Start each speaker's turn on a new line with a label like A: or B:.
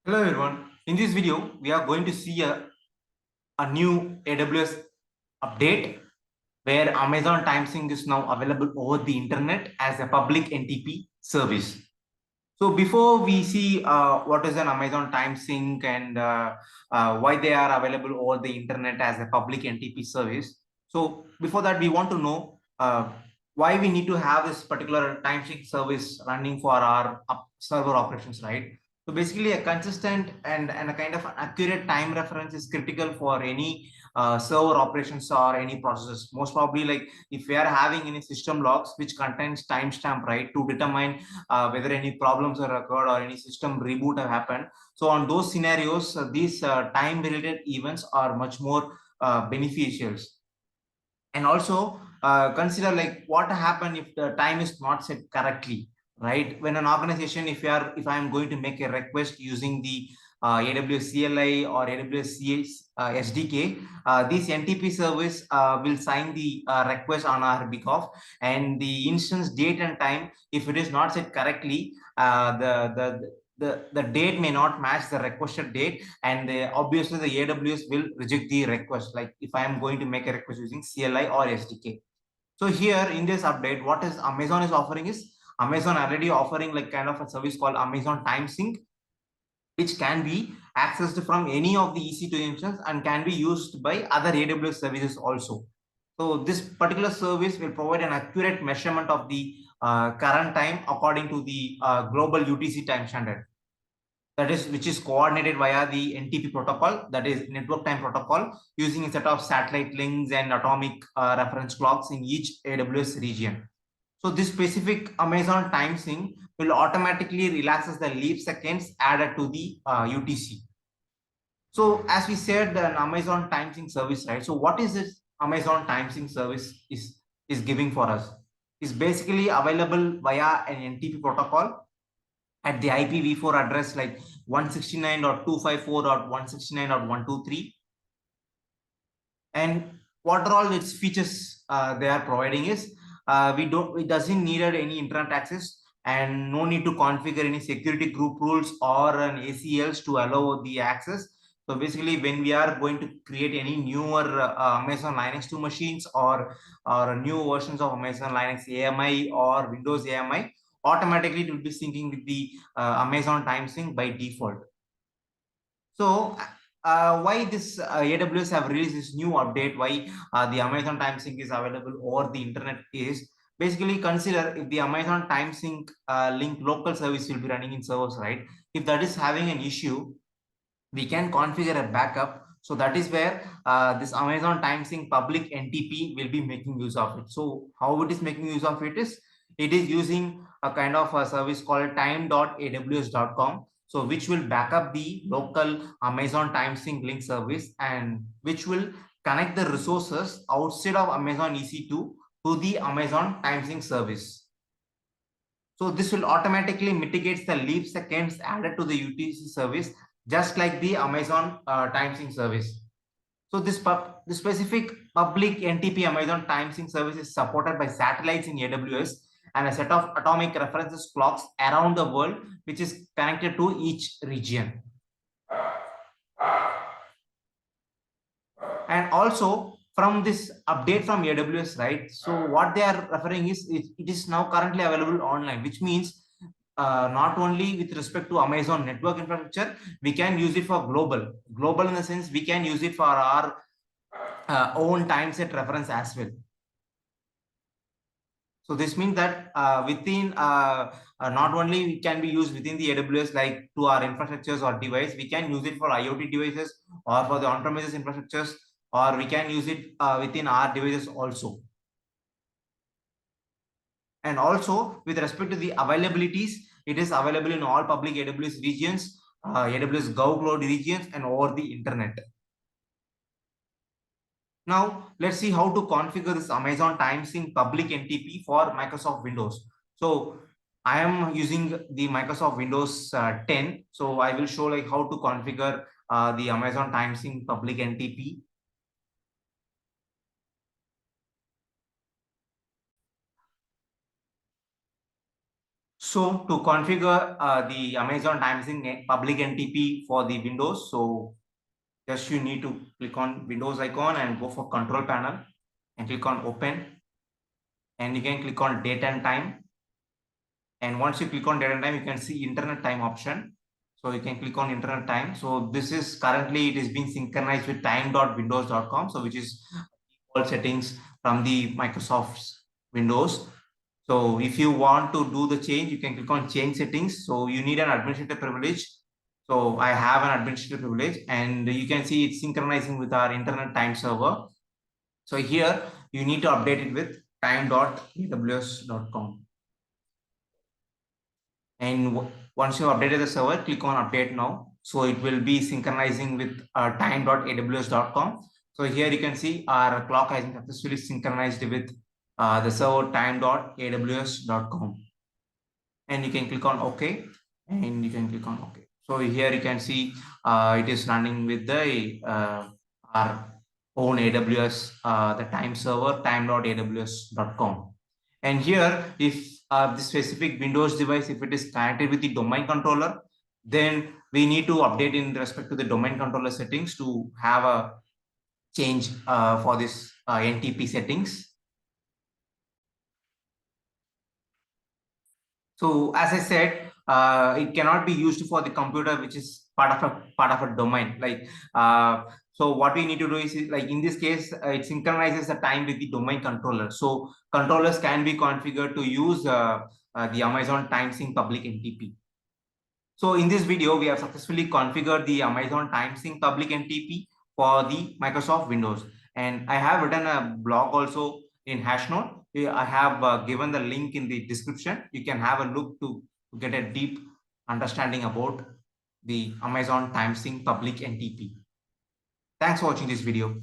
A: Hello everyone. In this video, we are going to see a new AWS update where Amazon TimeSync is now available over the internet as a public NTP service. So before we see what is an Amazon TimeSync and why they are available over the internet as a public NTP service. So before that, we want to know why we need to have this particular TimeSync service running for our server operations, right? So basically a consistent and a kind of accurate time reference is critical for any server operations or any processes. Most probably like if we are having any system logs which contains timestamp, right, to determine whether any problems are occurred or any system reboot have happened. So on those scenarios, these time related events are much more beneficial. And also consider like what happen if the time is not set correctly, right? When an organization, if I am going to make a request using the AWS CLI or AWS SDK, this NTP service will sign the request on our behalf, and the instance date and time, if it is not set correctly, the date may not match the requested date, and obviously the AWS will reject the request. Like if I am going to make a request using CLI or SDK. So here in this update, what is Amazon is offering is Amazon already offering like kind of a service called Amazon TimeSync, which can be accessed from any of the EC2 instances and can be used by other AWS services also. So this particular service will provide an accurate measurement of the current time according to the global UTC time standard, that is which is coordinated via the NTP protocol, that is network time protocol, using a set of satellite links and atomic reference clocks in each AWS region. So this specific Amazon time sync will automatically relaxes the leap seconds added to the UTC. So as we said, an Amazon time sync service, right? So what is this Amazon time sync service is giving for us? Is basically available via an NTP protocol at the IPv4 address like 169.254.169.123. And what are all its features they are providing is it doesn't needed any internet access and no need to configure any security group rules or an ACLs to allow the access. So basically, when we are going to create any newer Amazon Linux 2 machines or new versions of Amazon Linux AMI or Windows AMI, automatically it will be syncing with the Amazon TimeSync by default. So why this AWS have released this new update, why the Amazon TimeSync is available over the internet is basically consider if the Amazon TimeSync link local service will be running in servers, right? If that is having an issue, we can configure a backup. So that is where this Amazon TimeSync public NTP will be making use of it. So how it is making use of it is using a kind of a service called time.aws.com, so which will back up the local Amazon TimeSync link service and which will connect the resources outside of Amazon EC2 to the Amazon TimeSync service. So this will automatically mitigate the leap seconds added to the UTC service, just like the Amazon TimeSync service. So this specific public NTP Amazon TimeSync service is supported by satellites in AWS and a set of atomic references clocks around the world, which is connected to each region. And also from this update from AWS, right? So what they are referring is it is now currently available online, which means not only with respect to Amazon network infrastructure, we can use it for global in the sense we can use it for our own time set reference as well. So this means that within not only it can be used within the AWS like to our infrastructures or device, we can use it for IoT devices or for the on-premises infrastructures, or we can use it within our devices also. And also with respect to the availabilities, it is available in all public AWS regions, AWS Gov Cloud regions, and over the internet. Now let's see how to configure this Amazon TimeSync public NTP for Microsoft Windows. So I am using the Microsoft Windows 10. So I will show like how to configure the Amazon TimeSync public NTP. So to configure the Amazon timesync public NTP for the Windows, so just you need to click on Windows icon and go for control panel and click on open, and you can click on date and time. And once you click on date and time, you can see internet time option. So you can click on internet time. So this is currently it is being synchronized with time.windows.com. So which is all settings from the Microsoft's Windows. So if you want to do the change, you can click on change settings. So you need an administrator privilege. So I have an administrator privilege, and you can see it's synchronizing with our internet time server. So here you need to update it with time.aws.com. And once you updated the server, click on update now. So it will be synchronizing with time.aws.com. So here you can see our clock has been successfully synchronized with the server time.aws.com. And you can click on OK, and you can click on OK. So here you can see it is running with the our own AWS, the time server time.aws.com. And here, if the specific Windows device, if it is connected with the domain controller, then we need to update in respect to the domain controller settings to have a change for this NTP settings. So as I said, it cannot be used for the computer which is part of a domain. Like so, what we need to do is like in this case, it synchronizes the time with the domain controller. So controllers can be configured to use the Amazon TimeSync public NTP. So in this video, we have successfully configured the Amazon TimeSync public NTP for the Microsoft Windows, and I have written a blog also in Hashnote. I have given the link in the description. You can have a look to get a deep understanding about the Amazon TimeSync public NTP. Thanks for watching this video.